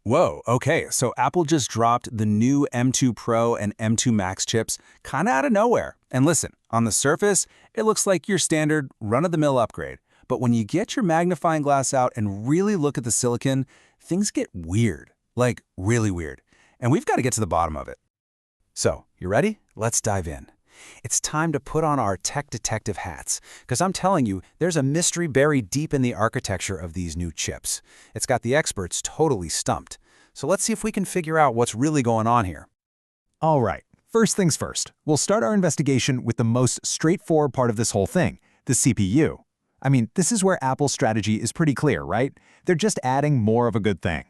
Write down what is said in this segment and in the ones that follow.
Whoa, okay, so Apple just dropped the new M2 Pro and M2 Max chips kinda out of nowhere. And listen, on the surface, it looks like your standard run-of-the-mill upgrade. But when you get your magnifying glass out and really look at the silicon, things get weird. Like, really weird. And we've got to get to the bottom of it. So, you ready? Let's dive in. It's time to put on our tech detective hats, because I'm telling you, there's a mystery buried deep in the architecture of these new chips. It's got the experts totally stumped. So let's see if we can figure out what's really going on here. All right, first things first. We'll start our investigation with the most straightforward part of this whole thing, the CPU. I mean, this is where Apple's strategy is pretty clear, right? They're just adding more of a good thing.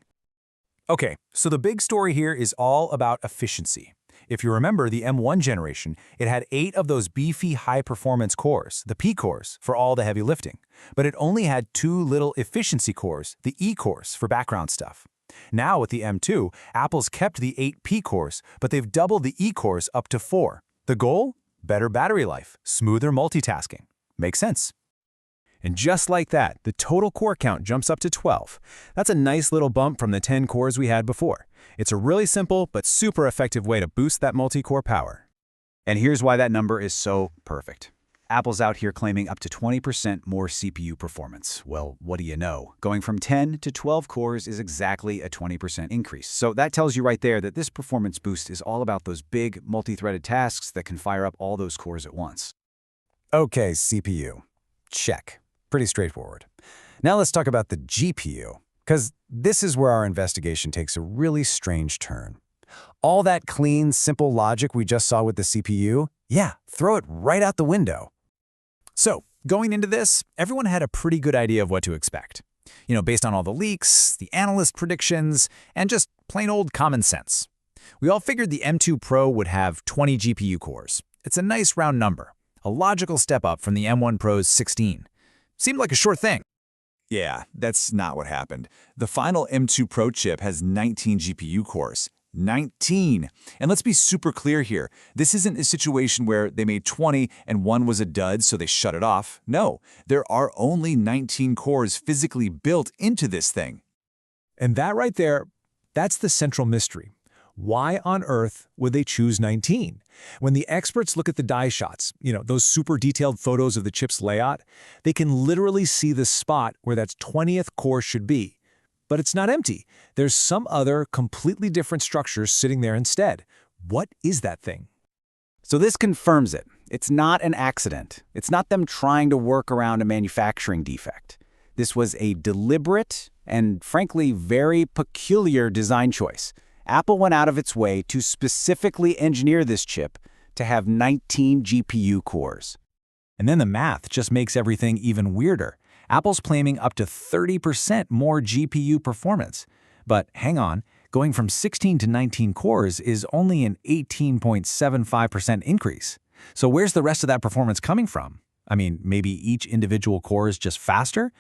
Okay, so the big story here is all about efficiency. If you remember the M1 generation, it had 8 of those beefy high-performance cores, the P cores, for all the heavy lifting. But it only had 2 little efficiency cores, the E cores, for background stuff. Now with the M2, Apple's kept the 8 P cores, but they've doubled the E cores up to 4. The goal? Better battery life, smoother multitasking. Makes sense. And just like that, the total core count jumps up to 12. That's a nice little bump from the 10 cores we had before. It's a really simple but super effective way to boost that multi-core power. And here's why that number is so perfect. Apple's out here claiming up to 20% more CPU performance. Well, what do you know? Going from 10 to 12 cores is exactly a 20% increase. So that tells you right there that this performance boost is all about those big multi-threaded tasks that can fire up all those cores at once. Okay, CPU. Check. Pretty straightforward. Now let's talk about the GPU, because this is where our investigation takes a really strange turn. All that clean, simple logic we just saw with the CPU, yeah, throw it right out the window. So, going into this, everyone had a pretty good idea of what to expect. You know, based on all the leaks, the analyst predictions, and just plain old common sense. We all figured the M2 Pro would have 20 GPU cores. It's a nice round number, a logical step up from the M1 Pro's 16. Seemed like a sure thing. Yeah, that's not what happened. The final M2 Pro chip has 19 GPU cores. 19! And let's be super clear here. This isn't a situation where they made 20 and one was a dud, so they shut it off. No, there are only 19 cores physically built into this thing. And that right there, that's the central mystery. Why on earth would they choose 19? When the experts look at the die shots, those super detailed photos of the chip's layout, they can literally see the spot where that 20th core should be. But it's not empty. There's some other completely different structure sitting there instead. What is that thing? So this confirms it. It's not an accident. It's not them trying to work around a manufacturing defect. This was a deliberate and, frankly, very peculiar design choice. Apple went out of its way to specifically engineer this chip to have 19 GPU cores. And then the math just makes everything even weirder. Apple's claiming up to 30% more GPU performance. But hang on, going from 16 to 19 cores is only an 18.75% increase. So where's the rest of that performance coming from? I mean, maybe each individual core is just faster?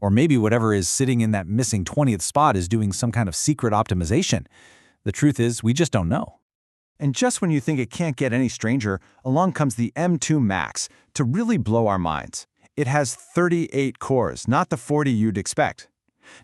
Or maybe whatever is sitting in that missing 20th spot is doing some kind of secret optimization. The truth is, we just don't know. And just when you think it can't get any stranger, along comes the M2 Max to really blow our minds. It has 38 cores, not the 40 you'd expect.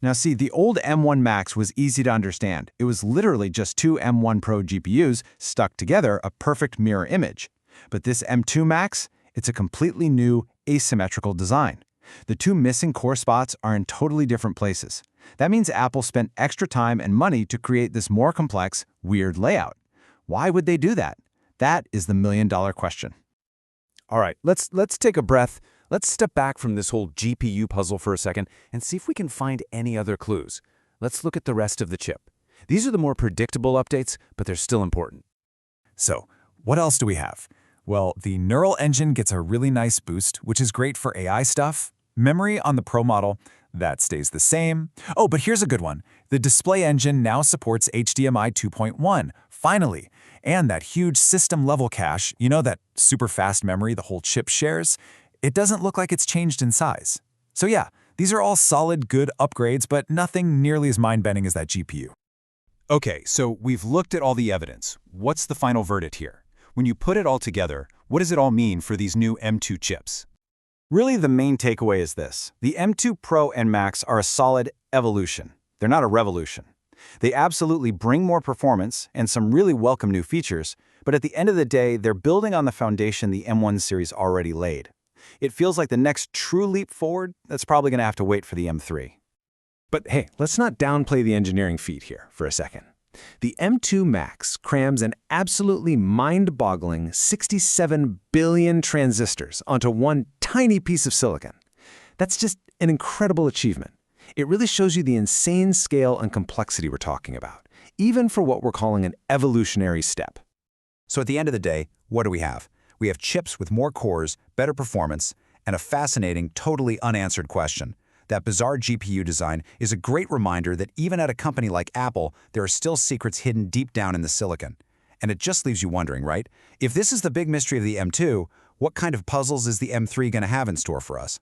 Now see, the old M1 Max was easy to understand. It was literally just 2 M1 Pro GPUs stuck together, a perfect mirror image. But this M2 Max, it's a completely new, asymmetrical design. The 2 missing core spots are in totally different places. That means Apple spent extra time and money to create this more complex, weird layout. Why would they do that? That is the million-dollar question. All right, let's take a breath. Let's step back from this whole GPU puzzle for a second and see if we can find any other clues. Let's look at the rest of the chip. These are the more predictable updates, but they're still important. So, what else do we have? Well, the neural engine gets a really nice boost, which is great for AI stuff. Memory on the Pro model, that stays the same. Oh, but here's a good one. The display engine now supports HDMI 2.1, finally. And that huge system-level cache, that super fast memory the whole chip shares, it doesn't look like it's changed in size. So yeah, these are all solid, good upgrades, but nothing nearly as mind-bending as that GPU. Okay, so we've looked at all the evidence. What's the final verdict here? When you put it all together, what does it all mean for these new M2 chips? Really, the main takeaway is this. The M2 Pro and Max are a solid evolution. They're not a revolution. They absolutely bring more performance and some really welcome new features, but at the end of the day, they're building on the foundation the M1 series already laid. It feels like the next true leap forward that's probably going to have to wait for the M3. But hey, let's not downplay the engineering feat here for a second. The M2 Max crams an absolutely mind-boggling 67 billion transistors onto one tiny piece of silicon. That's just an incredible achievement. It really shows you the insane scale and complexity we're talking about, even for what we're calling an evolutionary step. So at the end of the day, what do we have? We have chips with more cores, better performance, and a fascinating, totally unanswered question. That bizarre GPU design is a great reminder that even at a company like Apple, there are still secrets hidden deep down in the silicon. And it just leaves you wondering, right? If this is the big mystery of the M2, what kind of puzzles is the M3 going to have in store for us?